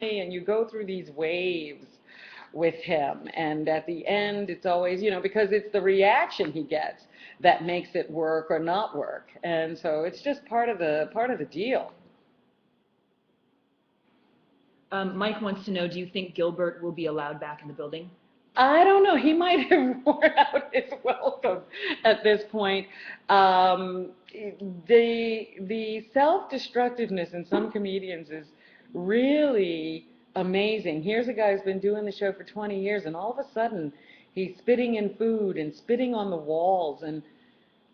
and you go through these waves with him. And at the end, it's always, because it's the reaction he gets that makes it work or not work. And so it's just part of the deal. Mike wants to know, do you think Gilbert will be allowed back in the building? I don't know. He might have worn out his welcome at this point. The self-destructiveness in some comedians is really amazing. Here's a guy who's been doing the show for 20 years, and all of a sudden he's spitting in food and spitting on the walls, and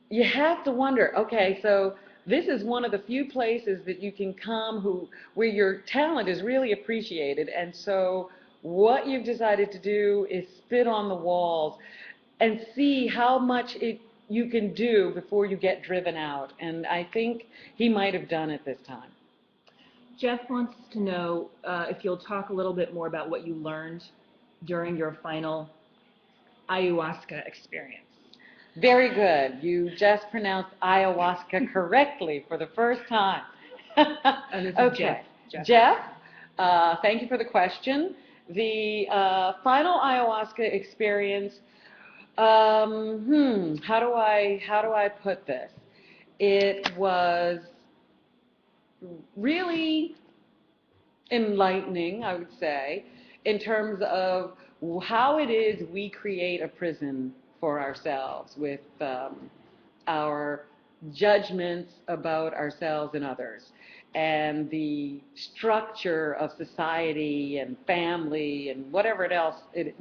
you have to wonder, okay, so this is one of the few places that you can come where your talent is really appreciated, and so what you've decided to do is spit on the walls and see how much you can do before you get driven out. And I think he might have done it this time. Jeff wants to know if you'll talk a little bit more about what you learned during your final ayahuasca experience. Very good. You just pronounced ayahuasca correctly for the first time. Okay. Jeff, thank you for the question. The final ayahuasca experience, how do I put this? It was really enlightening, I would say, in terms of how it is we create a prison for ourselves with our judgments about ourselves and others, and the structure of society and family and whatever else it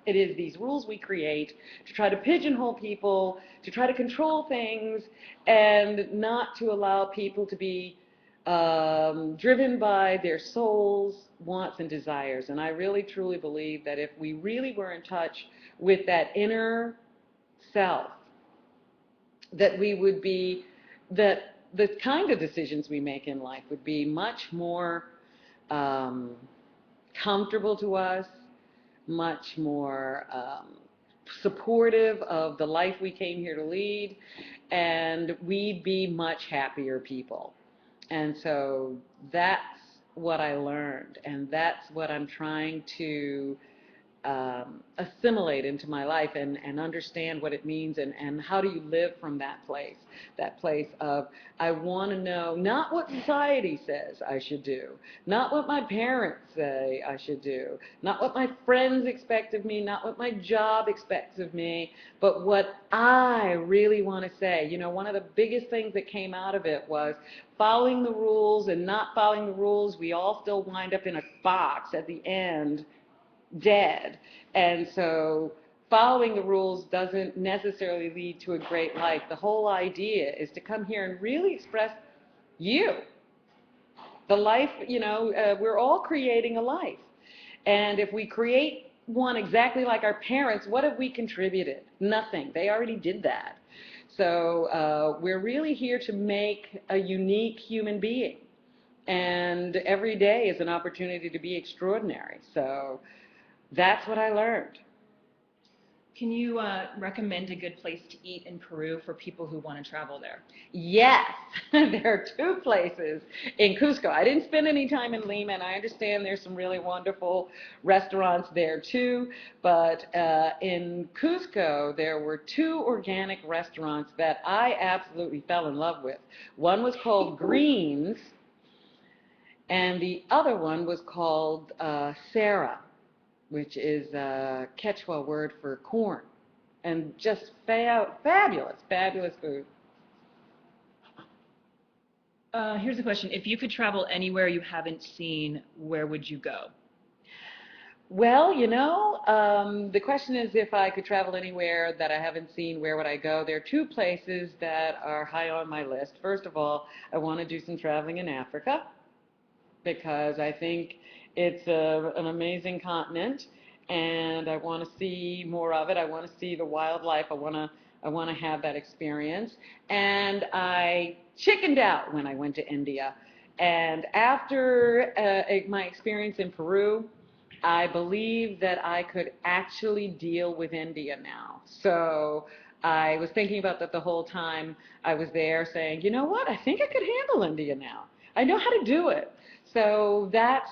is, these rules we create to try to pigeonhole people, to try to control things, and not to allow people to be driven by their souls, wants, and desires. And I really, truly believe that if we really were in touch with that inner self, that we would be, that the kind of decisions we make in life would be much more comfortable to us, much more supportive of the life we came here to lead, and we'd be much happier people. And so that's what I learned, and that's what I'm trying to assimilate into my life and understand what it means, and how do you live from that place of, I want to know not what society says I should do, not what my parents say I should do, not what my friends expect of me, not what my job expects of me, but what I really want to say. One of the biggest things that came out of it was following the rules and not following the rules. We all still wind up in a box at the end, dead. And so following the rules doesn't necessarily lead to a great life. The whole idea is to come here and really express you. The life, we're all creating a life. And if we create one exactly like our parents, what have we contributed? Nothing. They already did that. So we're really here to make a unique human being. And every day is an opportunity to be extraordinary. So that's what I learned. Can you recommend a good place to eat in Peru for people who want to travel there? Yes, there are two places in Cusco. I didn't spend any time in Lima, and I understand there's some really wonderful restaurants there too, but in Cusco there were two organic restaurants that I absolutely fell in love with. One was called Greens, and the other one was called Sarah, which is a Quechua word for corn, and just fabulous, fabulous food. Here's a question. If you could travel anywhere you haven't seen, where would you go? Well, the question is, if I could travel anywhere that I haven't seen, where would I go? There are two places that are high on my list. First of all, I want to do some traveling in Africa, because I think it's an amazing continent, and I want to see more of it. I want to see the wildlife. I want to have that experience. And I chickened out when I went to India. And after my experience in Peru, I believe that I could actually deal with India now. So I was thinking about that the whole time I was there, saying, you know what, I think I could handle India now. I know how to do it. So that's,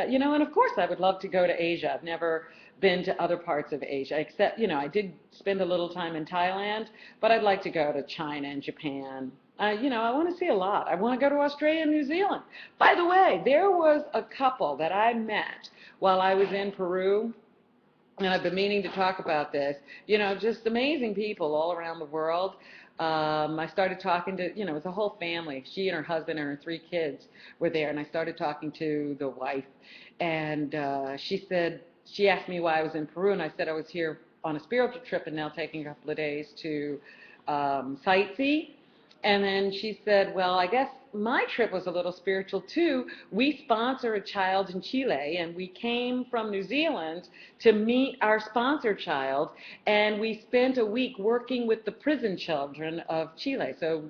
you know, and of course I would love to go to Asia. I've never been to other parts of Asia, except, you know, I did spend a little time in Thailand, but I'd like to go to China and Japan. You know, I want to see a lot. I want to go to Australia and New Zealand. By the way, there was a couple that I met while I was in Peru, and I've been meaning to talk about this, you know, just amazing people all around the world. I started talking to, you know, it was a whole family. She and her husband and her 3 kids were there, and I started talking to the wife, and she asked me why I was in Peru, and I said I was here on a spiritual trip and now taking a couple of days to sightsee. And then she said, well, I guess my trip was a little spiritual too. We sponsor a child in Chile, and we came from New Zealand to meet our sponsor child, and we spent a week working with the prison children of Chile. So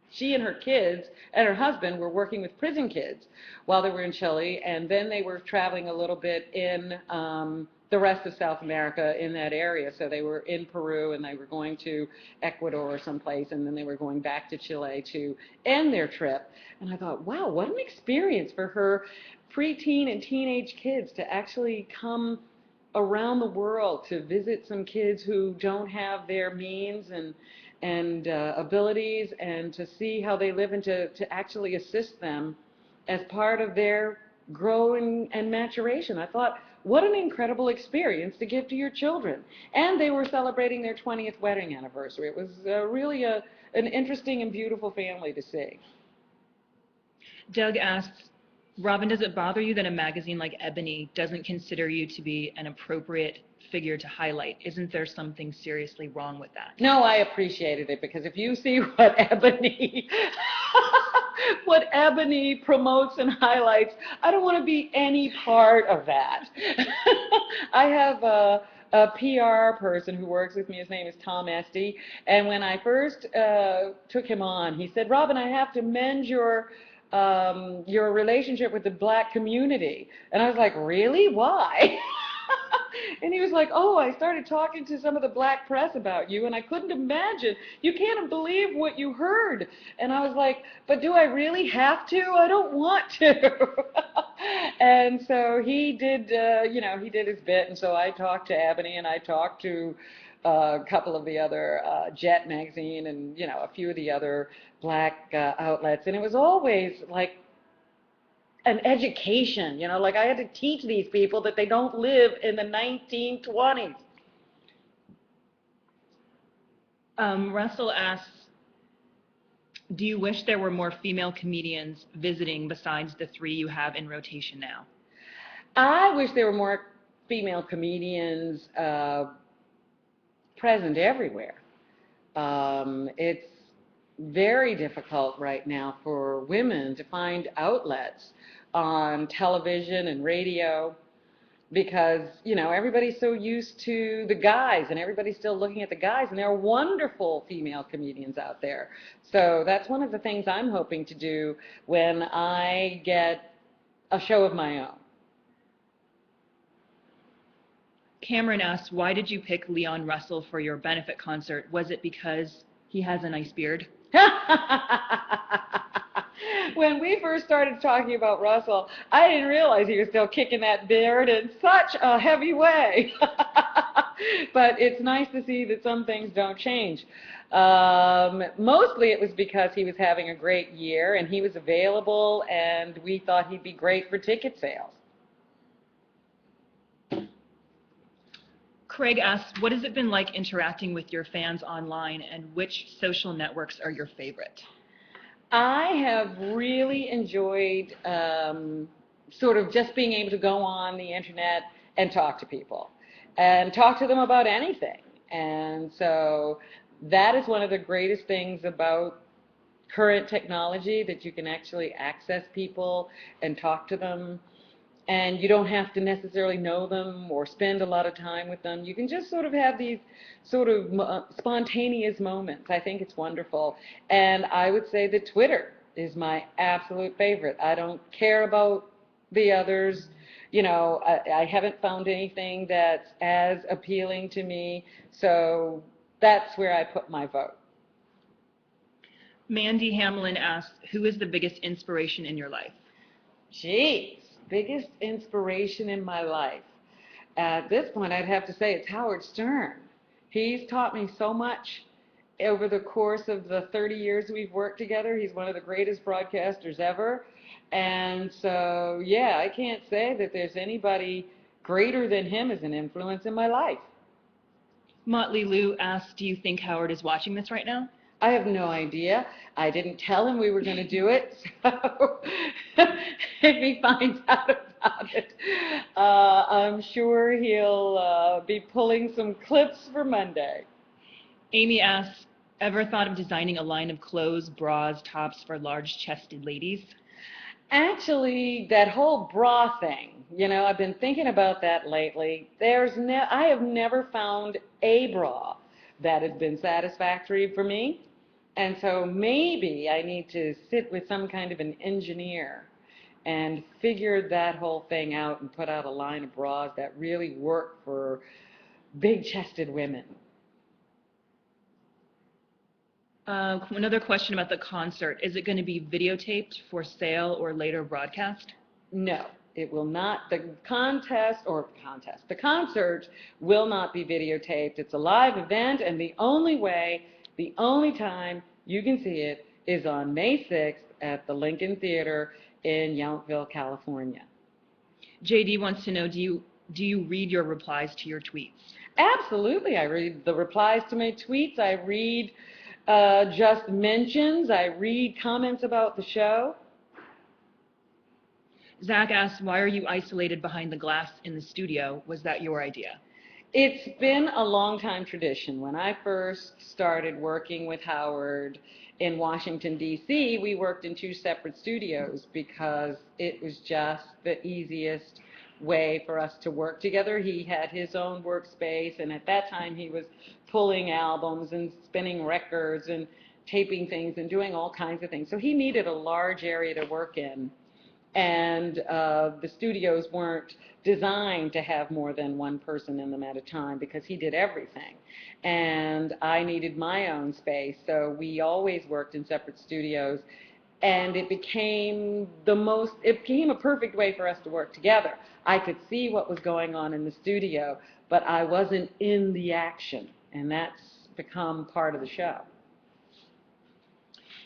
she and her kids and her husband were working with prison kids while they were in Chile, and then they were traveling a little bit in the rest of South America in that area. So they were in Peru, and they were going to Ecuador or someplace, and then they were going back to Chile to end their trip. And I thought, wow, what an experience for her preteen and teenage kids to actually come around the world to visit some kids who don't have their means and abilities, and to see how they live, and to actually assist them as part of their growing and maturation. I thought, what an incredible experience to give to your children. And they were celebrating their 20th wedding anniversary. It was really an interesting and beautiful family to see. Doug asks, Robin, does it bother you that a magazine like Ebony doesn't consider you to be an appropriate figure to highlight? Isn't there something seriously wrong with that? No, I appreciated it, because if you see what Ebony what Ebony promotes and highlights, I don't want to be any part of that. I have a PR person who works with me. His name is Tom Esty, and when I first took him on, he said, Robin, I have to mend your relationship with the black community. And I was like, really? Why? And he was like, oh, I started talking to some of the black press about you, and I couldn't imagine. You can't believe what you heard. And I was like, but do I really have to? I don't want to. And so he did, you know, he did his bit. And so I talked to Ebony, and I talked to a couple of the other, Jet magazine, and, you know, a few of the other black outlets. And it was always like an education, you know, like I had to teach these people that they don't live in the 1920s. Russell asks, do you wish there were more female comedians visiting besides the 3 you have in rotation now? I wish there were more female comedians present everywhere. It's very difficult right now for women to find outlets on television and radio, because, you know, everybody's so used to the guys, and everybody's still looking at the guys, and there are wonderful female comedians out there. So that's one of the things I'm hoping to do when I get a show of my own. Cameron asks, why did you pick Leon Russell for your benefit concert? Was it because he has a nice beard? When we first started talking about Russell, I didn't realize he was still kicking that beard in such a heavy way. But it's nice to see that some things don't change. Mostly it was because he was having a great year, and he was available, and we thought he'd be great for ticket sales. Craig asks, what has it been like interacting with your fans online, and which social networks are your favorite? I have really enjoyed sort of just being able to go on the internet and talk to people and talk to them about anything. And so that is one of the greatest things about current technology, that you can actually access people and talk to them. And you don't have to necessarily know them or spend a lot of time with them. You can just sort of have these sort of spontaneous moments. I think it's wonderful. And I would say that Twitter is my absolute favorite. I don't care about the others. You know, I haven't found anything that's as appealing to me. So that's where I put my vote. Mandy Hamlin asks, who is the biggest inspiration in your life? Geez, biggest inspiration in my life. At this point, I'd have to say it's Howard Stern. He's taught me so much over the course of the 30 years we've worked together. He's one of the greatest broadcasters ever. And so, yeah, I can't say that there's anybody greater than him as an influence in my life. Motley Lou asks, do you think Howard is watching this right now? I have no idea. I didn't tell him we were going to do it, so if he finds out about it, I'm sure he'll be pulling some clips for Monday. Amy asks, ever thought of designing a line of clothes, bras, tops for large-chested ladies? Actually, that whole bra thing, I've been thinking about that lately. I have never found a bra that has been satisfactory for me. And so maybe I need to sit with some kind of an engineer and figure that whole thing out and put out a line of bras that really work for big-chested women. Another question about the concert. Is it going to be videotaped for sale or later broadcast? No, it will not. The concert will not be videotaped. It's a live event, and the only time you can see it is on May 6th at the Lincoln Theater in Yountville, California. JD wants to know, do you read your replies to your tweets? Absolutely. I read the replies to my tweets. I read just mentions. I read comments about the show. Zach asks, why are you isolated behind the glass in the studio? Was that your idea? It's been a long time tradition. When I first started working with Howard in Washington, D.C., we worked in 2 separate studios because it was just the easiest way for us to work together. He had his own workspace, and at that time he was pulling albums and spinning records and taping things and doing all kinds of things. So he needed a large area to work in. And the studios weren't designed to have more than one person in them at a time because he did everything. And I needed my own space, so we always worked in separate studios. And it became a perfect way for us to work together. I could see what was going on in the studio, but I wasn't in the action, and that's become part of the show.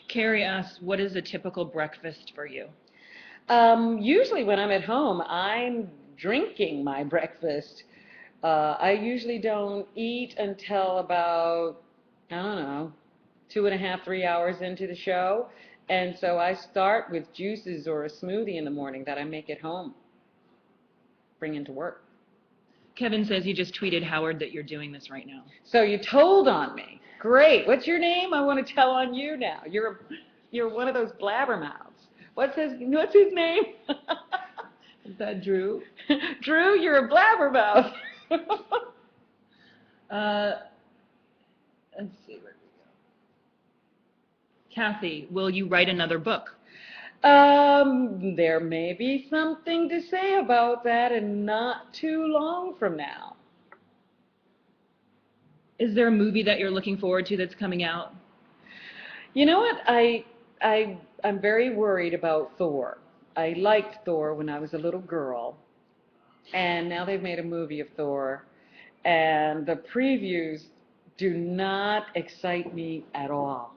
Carrie asks, what is a typical breakfast for you? Usually when I'm at home, I'm drinking my breakfast. I usually don't eat until about, 2.5, 3 hours into the show. And so I start with juices or a smoothie in the morning that I make at home, bring into work. Kevin says you just tweeted Howard that you're doing this right now. So you told on me. Great. What's your name? I want to tell on you now. You're one of those blabbermouths. What's his name? Is that Drew? Drew, you're a blabbermouth. Let's see, where we go. Kathy, will you write another book? There may be something to say about that and not too long from now. Is there a movie that you're looking forward to that's coming out? You know what? I'm very worried about Thor. I liked Thor when I was a little girl, and now they've made a movie of Thor, and the previews do not excite me at all.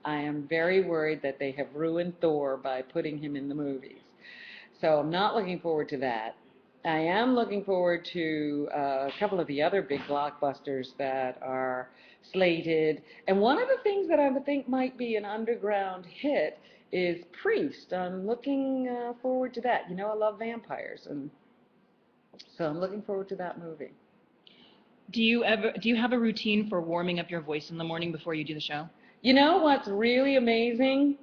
I am very worried that they have ruined Thor by putting him in the movies. So I'm not looking forward to that. I am looking forward to a couple of the other big blockbusters that are slated. And one of the things that I would think might be an underground hit is Priest. I'm looking forward to that. I love vampires, and so I'm looking forward to that movie. Do you have a routine for warming up your voice in the morning before you do the show? You know what's really amazing?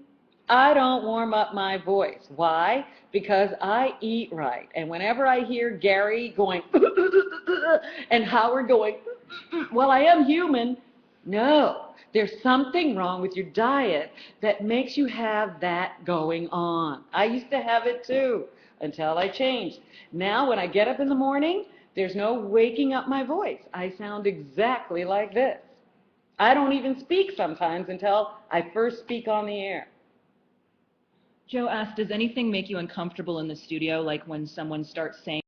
I don't warm up my voice. Why? Because I eat right. And whenever I hear Gary going and Howard going, well, I am human. No, there's something wrong with your diet that makes you have that going on. I used to have it too until I changed. Now when I get up in the morning, there's no waking up my voice. I sound exactly like this. I don't even speak sometimes until I first speak on the air. Joe asked, does anything make you uncomfortable in the studio, like when someone starts saying